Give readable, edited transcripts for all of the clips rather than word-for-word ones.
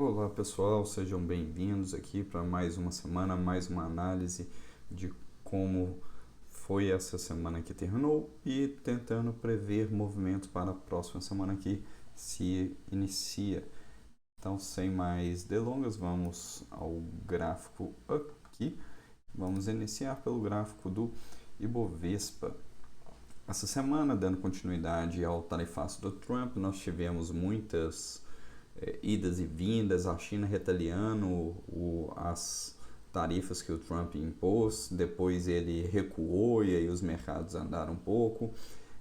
Olá pessoal, sejam bem-vindos aqui para mais uma semana, mais uma análise de como foi essa semana que terminou e tentando prever movimentos para a próxima semana que se inicia. Então, sem mais delongas, vamos ao gráfico aqui. Vamos iniciar pelo gráfico do Ibovespa. Essa semana, dando continuidade ao tarifaço do Trump, nós tivemos muitas idas e vindas, a China retaliando as tarifas que o Trump impôs, depois ele recuou e aí os mercados andaram um pouco.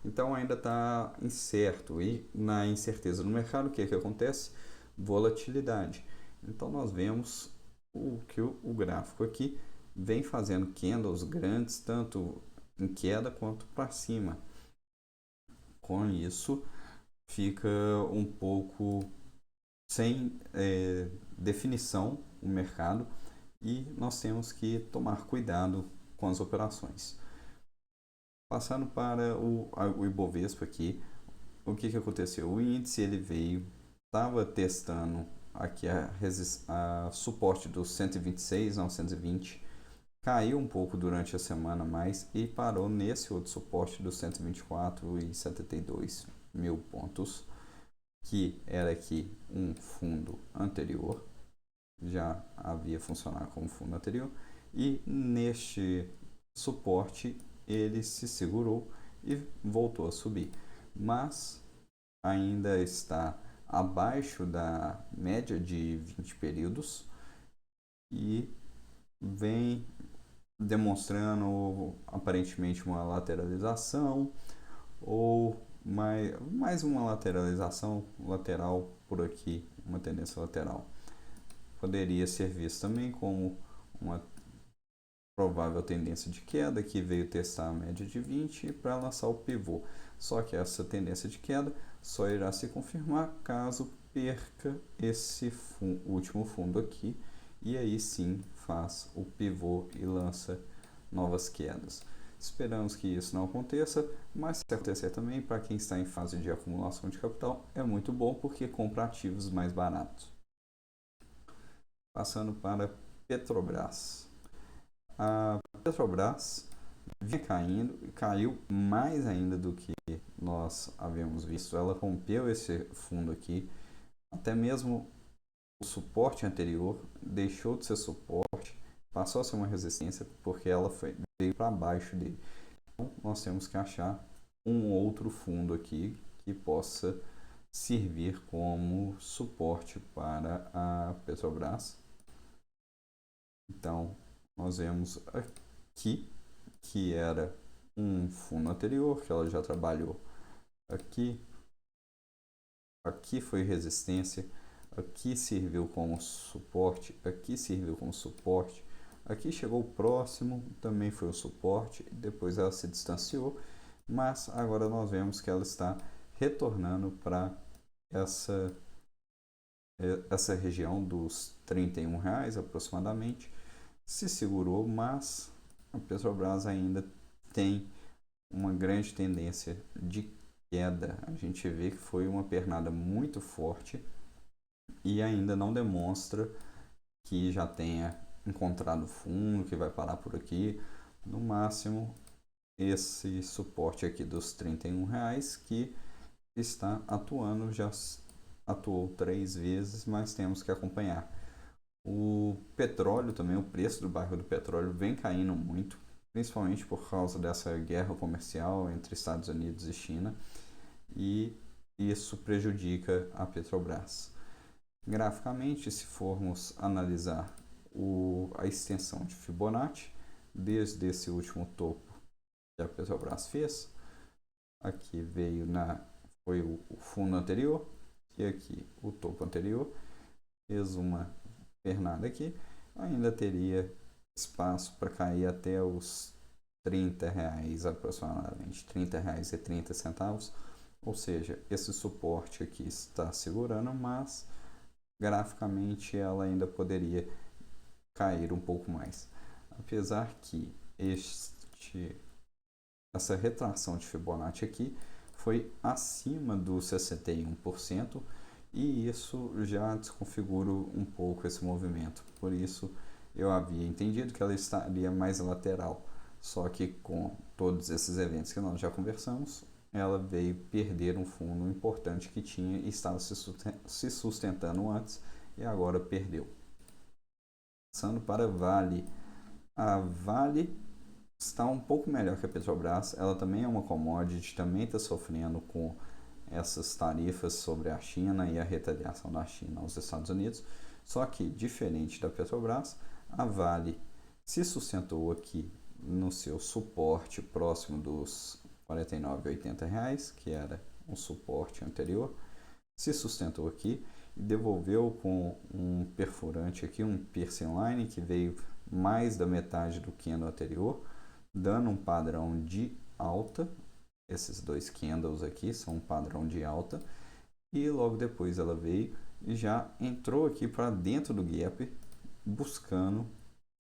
Então ainda está incerto, e na incerteza no mercado o que acontece? Volatilidade. Então nós vemos que o gráfico aqui vem fazendo candles grandes, tanto em queda quanto para cima. Com isso fica um pouco sem definição o mercado e nós temos que tomar cuidado com as operações. Passando para o Ibovespa aqui, o que aconteceu? O índice ele veio, estava testando aqui a suporte dos 126 a 120, caiu um pouco durante a semana mais e parou nesse outro suporte dos 124,72 mil pontos, que era aqui um fundo anterior, já havia funcionado como fundo anterior, e neste suporte ele se segurou e voltou a subir, mas ainda está abaixo da média de 20 períodos e vem demonstrando aparentemente uma lateralização ou mais uma lateralização lateral por aqui, uma tendência lateral. Poderia ser visto também como uma provável tendência de queda que veio testar a média de 20 para lançar o pivô. Só que essa tendência de queda só irá se confirmar caso perca esse último fundo aqui e aí sim faz o pivô e lança novas quedas. Esperamos que isso não aconteça, mas se acontecer também, para quem está em fase de acumulação de capital, é muito bom porque compra ativos mais baratos. Passando para Petrobras. A Petrobras vinha caindo e caiu mais ainda do que nós havíamos visto. Ela rompeu esse fundo aqui, até mesmo o suporte anterior deixou de ser suporte, passou a ser uma resistência porque ela veio para baixo dele. Então nós temos que achar um outro fundo aqui que possa servir como suporte para a Petrobras. Então nós vemos aqui que era um fundo anterior que ela já trabalhou aqui, aqui foi resistência, aqui serviu como suporte, aqui serviu como suporte, aqui chegou próximo, também foi o suporte, depois ela se distanciou, mas agora nós vemos que ela está retornando para essa região dos R$ 31 aproximadamente, se segurou, mas a Petrobras ainda tem uma grande tendência de queda. A gente vê que foi uma pernada muito forte e ainda não demonstra que já tenha encontrado fundo, que vai parar por aqui. No máximo, esse suporte aqui dos R$ 31 que está atuando, já atuou 3 vezes, mas temos que acompanhar. O petróleo também, o preço do barril do petróleo vem caindo muito, principalmente por causa dessa guerra comercial entre Estados Unidos e China, e isso prejudica a Petrobras. Graficamente, se formos analisar a extensão de Fibonacci, desde esse último topo que a Petrobras fez, aqui foi o fundo anterior, e aqui o topo anterior, fez uma pernada aqui, ainda teria espaço para cair até os R$ 30 aproximadamente, R$ 30,30, ou seja, esse suporte aqui está segurando, mas graficamente ela ainda poderia cair um pouco mais. Apesar que essa retração de Fibonacci aqui foi acima dos 61%, e isso já desconfigura um pouco esse movimento. Por isso eu havia entendido que ela estaria mais lateral, só que com todos esses eventos que nós já conversamos, ela veio perder um fundo importante que tinha e estava se sustentando antes e agora perdeu. Passando para Vale, a Vale está um pouco melhor que a Petrobras, ela também é uma commodity, também está sofrendo com essas tarifas sobre a China e a retaliação da China aos Estados Unidos, só que, diferente da Petrobras, a Vale se sustentou aqui no seu suporte próximo dos R$ 49,80, que era um suporte anterior, se sustentou aqui e devolveu com um perfurante aqui, um piercing line que veio mais da metade do candle anterior, dando um padrão de alta. Esses dois candles aqui são um padrão de alta e logo depois ela veio e já entrou aqui para dentro do gap, buscando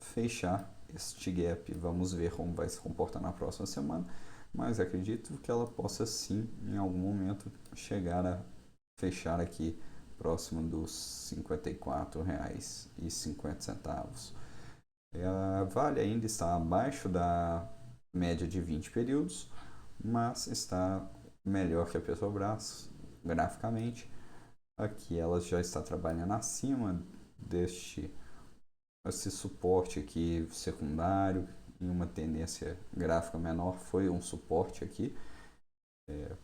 fechar este gap. Vamos ver como vai se comportar na próxima semana, mas acredito que ela possa sim, em algum momento, chegar a fechar aqui próximo dos R$ 54,50. A Vale ainda está abaixo da média de 20 períodos, mas está melhor que a Petrobras graficamente. Aqui ela já está trabalhando acima esse suporte aqui secundário, em uma tendência gráfica menor, foi um suporte aqui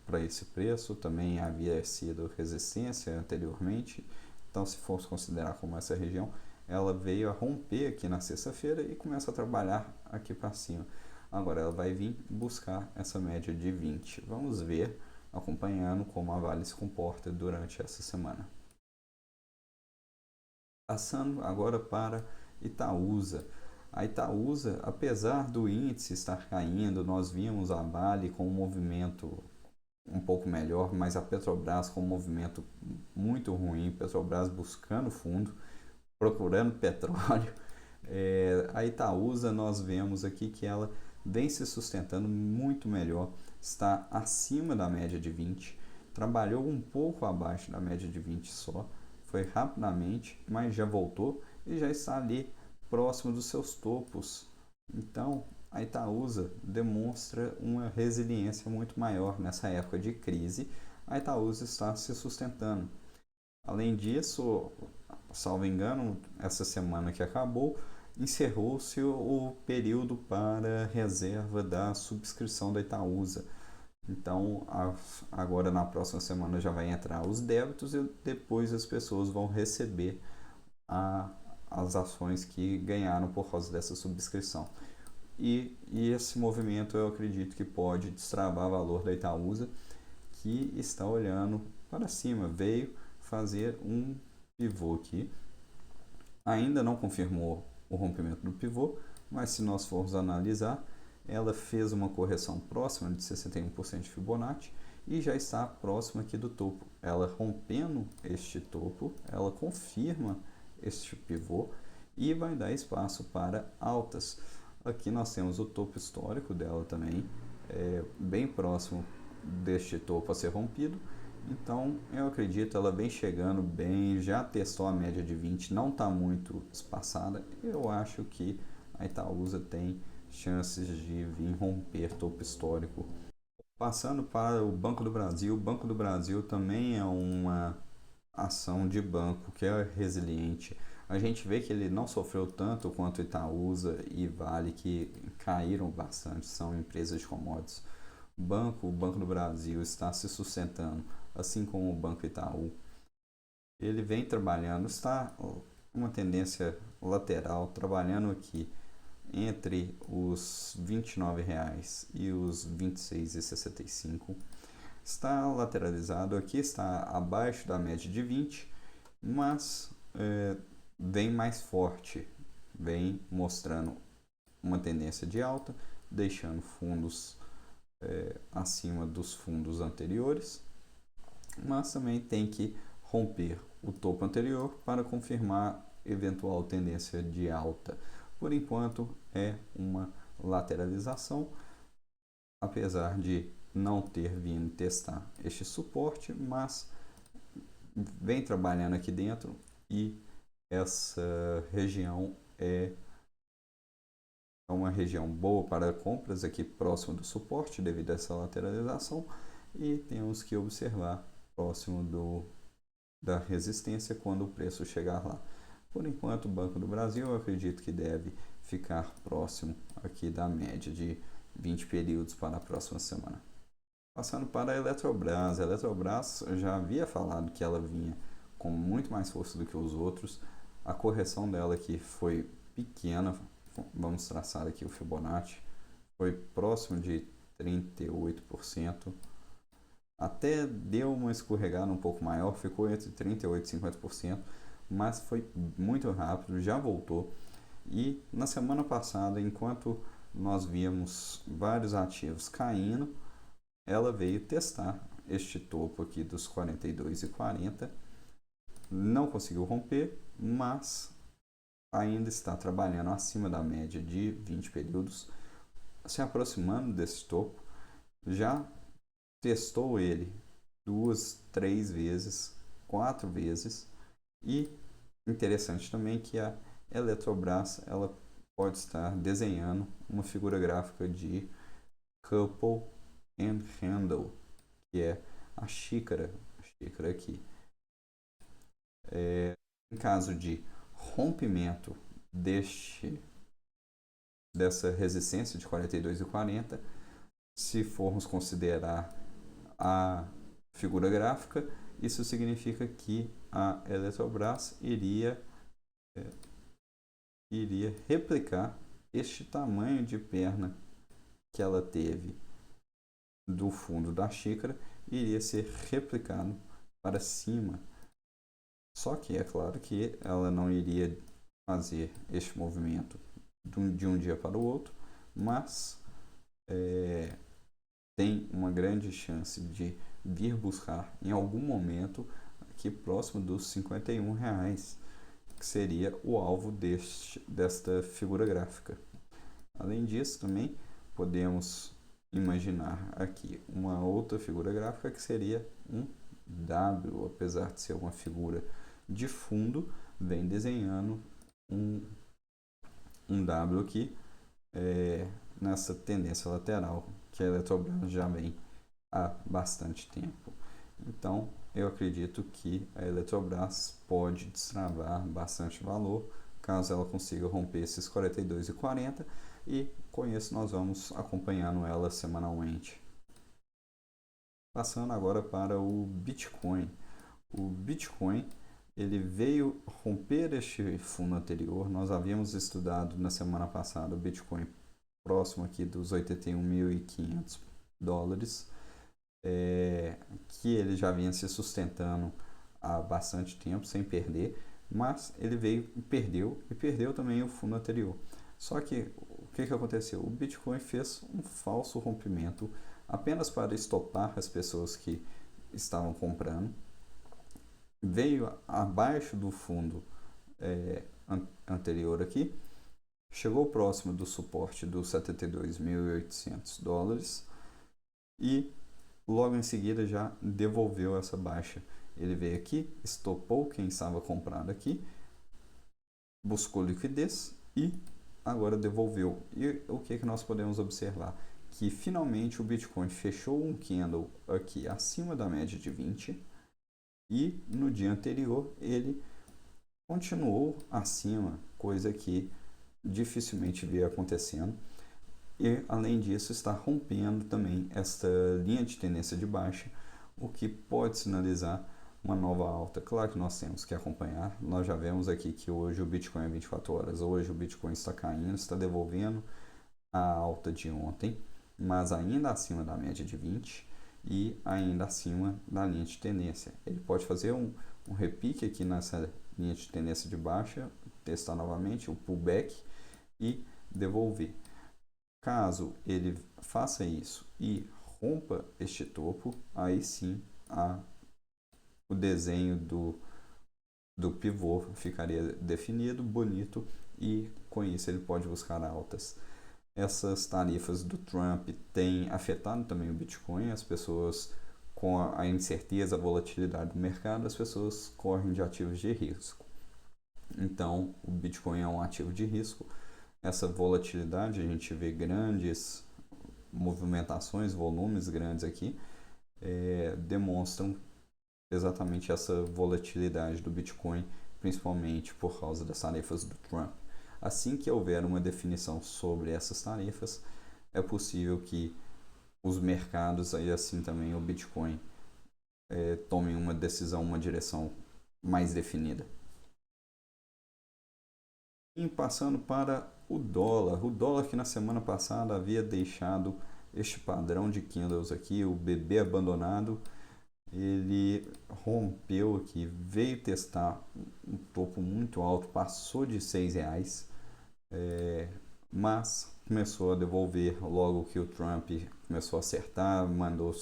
para esse preço, também havia sido resistência anteriormente, então se fosse considerar como essa região, ela veio a romper aqui na sexta-feira e começa a trabalhar aqui para cima. Agora ela vai vir buscar essa média de 20. Vamos ver, acompanhando como a Vale se comporta durante essa semana. Passando agora para Itaúsa. A Itaúsa, apesar do índice estar caindo, nós vimos a Vale com um movimento um pouco melhor, mas a Petrobras com um movimento muito ruim, Petrobras buscando fundo, procurando petróleo. A Itaúsa, nós vemos aqui que ela vem se sustentando muito melhor, está acima da média de 20, trabalhou um pouco abaixo da média de 20 só, foi rapidamente, mas já voltou e já está ali próximo dos seus topos. Então, a Itaúsa demonstra uma resiliência muito maior nessa época de crise. A Itaúsa está se sustentando. Além disso, salvo engano, essa semana que acabou, encerrou-se o período para reserva da subscrição da Itaúsa. Então, agora na próxima semana já vai entrar os débitos e depois as pessoas vão receber as ações que ganharam por causa dessa subscrição. E esse movimento eu acredito que pode destravar o valor da Itaúsa, que está olhando para cima, veio fazer um pivô aqui. Ainda não confirmou o rompimento do pivô, mas se nós formos analisar, ela fez uma correção próxima de 61% de Fibonacci e já está próxima aqui do topo. Ela rompendo este topo, ela confirma este pivô e vai dar espaço para altas. Aqui nós temos o topo histórico dela também, bem próximo deste topo a ser rompido. Então eu acredito ela vem chegando bem, já testou a média de 20, não está muito espaçada. Eu acho que a Itaúsa tem chances de vir romper topo histórico. Passando para o Banco do Brasil, o Banco do Brasil também é uma ação de banco que é resiliente. A gente vê que ele não sofreu tanto quanto Itaúsa e Vale, que caíram bastante, são empresas de commodities. O Banco do Brasil está se sustentando, assim como o Banco Itaú. Ele vem trabalhando, está uma tendência lateral, trabalhando aqui entre os R$ 29,00 e os R$ 26,65. Está lateralizado, aqui está abaixo da média de 20, mas vem mais forte, vem mostrando uma tendência de alta, deixando fundos acima dos fundos anteriores, mas também tem que romper o topo anterior para confirmar eventual tendência de alta. Por enquanto é uma lateralização, apesar de não ter vindo testar este suporte, mas vem trabalhando aqui dentro e essa região é uma região boa para compras aqui próximo do suporte devido a essa lateralização e temos que observar próximo da resistência quando o preço chegar lá. Por enquanto, o Banco do Brasil eu acredito que deve ficar próximo aqui da média de 20 períodos para a próxima semana. Passando para a Eletrobras eu já havia falado que ela vinha com muito mais força do que os outros. A correção dela aqui foi pequena, vamos traçar aqui o Fibonacci, foi próximo de 38%. Até deu uma escorregada um pouco maior, ficou entre 38% e 50%, mas foi muito rápido, já voltou. E na semana passada, enquanto nós víamos vários ativos caindo, ela veio testar este topo aqui dos 42,40, não conseguiu romper, mas ainda está trabalhando acima da média de 20 períodos, se aproximando desse topo. Já testou ele 2, 3 vezes, 4 vezes, e interessante também que a Eletrobras ela pode estar desenhando uma figura gráfica de couple and handle, que é a xícara aqui. Em caso de rompimento dessa resistência de 42,40, se formos considerar a figura gráfica, isso significa que a Eletrobras iria replicar este tamanho de perna que ela teve do fundo da xícara, iria ser replicado para cima. Só que é claro que ela não iria fazer este movimento de um dia para o outro, mas tem uma grande chance de vir buscar em algum momento aqui próximo dos R$51, que seria o alvo desta figura gráfica. Além disso, também podemos imaginar aqui uma outra figura gráfica que seria um W, apesar de ser uma figura de fundo, vem desenhando um W aqui nessa tendência lateral que a Eletrobras já vem há bastante tempo. Então, eu acredito que a Eletrobras pode destravar bastante valor caso ela consiga romper esses 42,40 e com isso nós vamos acompanhando ela semanalmente. Passando agora para o Bitcoin. O Bitcoin ele veio romper este fundo anterior. Nós havíamos estudado na semana passada o Bitcoin próximo aqui dos $81.500, que ele já vinha se sustentando há bastante tempo sem perder, mas ele veio e perdeu também o fundo anterior. Só que o que aconteceu? O Bitcoin fez um falso rompimento apenas para estopar as pessoas que estavam comprando, veio abaixo do fundo anterior aqui, chegou próximo do suporte dos $72.800 e logo em seguida já devolveu essa baixa. Ele veio aqui, estopou quem estava comprando aqui, buscou liquidez e agora devolveu. E o que nós podemos observar? Que finalmente o Bitcoin fechou um candle aqui acima da média de 20 e no dia anterior ele continuou acima, coisa que dificilmente via acontecendo. E além disso está rompendo também esta linha de tendência de baixa, o que pode sinalizar uma nova alta. Claro que nós temos que acompanhar. Nós já vemos aqui que hoje o Bitcoin é 24 horas. Hoje o Bitcoin está caindo, está devolvendo a alta de ontem, mas ainda acima da média de 20 e ainda acima da linha de tendência. Ele pode fazer um repique aqui nessa linha de tendência de baixa, testar novamente o pullback e devolver. Caso ele faça isso e rompa este topo, aí sim o desenho do pivô ficaria definido, bonito, e com isso ele pode buscar altas. Essas tarifas do Trump têm afetado também o Bitcoin, as pessoas com a incerteza, a volatilidade do mercado, as pessoas correm de ativos de risco. Então, o Bitcoin é um ativo de risco. Essa volatilidade, a gente vê grandes movimentações, volumes grandes aqui, demonstram exatamente essa volatilidade do Bitcoin, principalmente por causa das tarifas do Trump. Assim que houver uma definição sobre essas tarifas, é possível que os mercados, e assim também o Bitcoin, tomem uma decisão, uma direção mais definida. E passando para o dólar que na semana passada havia deixado este padrão de candles aqui, o bebê abandonado, ele rompeu aqui, veio testar um topo muito alto, passou de R$6, mas começou a devolver logo que o Trump começou a acertar, mandou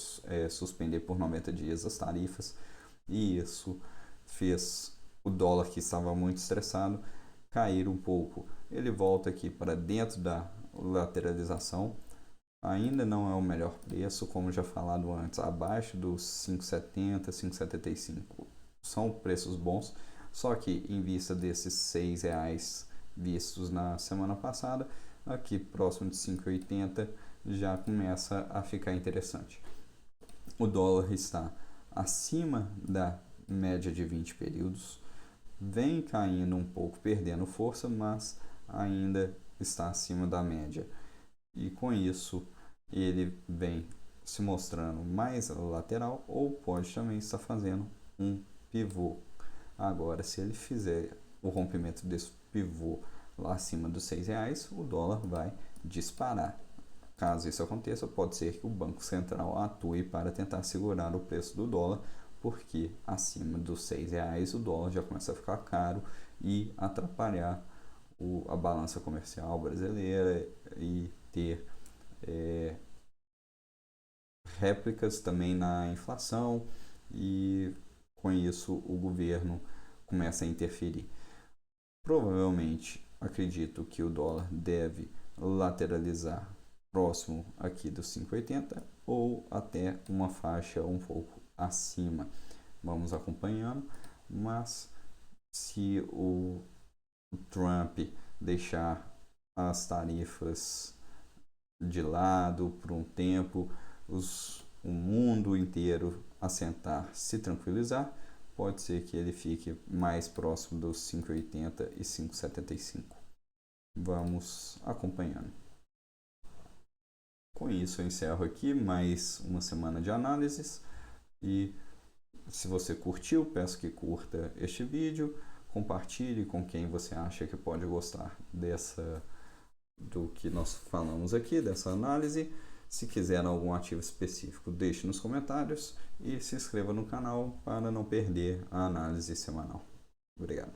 suspender por 90 dias as tarifas, e isso fez o dólar, que estava muito estressado, cair um pouco. Ele volta aqui para dentro da lateralização. Ainda não é o melhor preço, como já falado antes, abaixo dos 5,70, 5,75 são preços bons, só que em vista desses R$6 vistos na semana passada, aqui próximo de 5,80 já começa a ficar interessante. O dólar está acima da média de 20 períodos, vem caindo um pouco, perdendo força, mas ainda está acima da média. E com isso ele vem se mostrando mais lateral, ou pode também estar fazendo um pivô. Agora, se ele fizer o rompimento desse pivô lá acima dos R$6, o dólar vai disparar. Caso isso aconteça, pode ser que o Banco Central atue para tentar segurar o preço do dólar, porque acima dos R$6 o dólar já começa a ficar caro e atrapalhar a balança comercial brasileira e ter réplicas também na inflação, e com isso o governo começa a interferir. Provavelmente, acredito que o dólar deve lateralizar próximo aqui dos 5,80 ou até uma faixa um pouco acima. Vamos acompanhando, mas se o Trump deixar as tarifas de lado por um tempo, o mundo inteiro assentar, se tranquilizar, pode ser que ele fique mais próximo dos 5,80 e 5,75. Vamos acompanhando. Com isso eu encerro aqui mais uma semana de análises, e se você curtiu, peço que curta este vídeo, compartilhe com quem você acha que pode gostar do que nós falamos aqui, dessa análise. Se quiser algum ativo específico, deixe nos comentários e se inscreva no canal para não perder a análise semanal. Obrigado.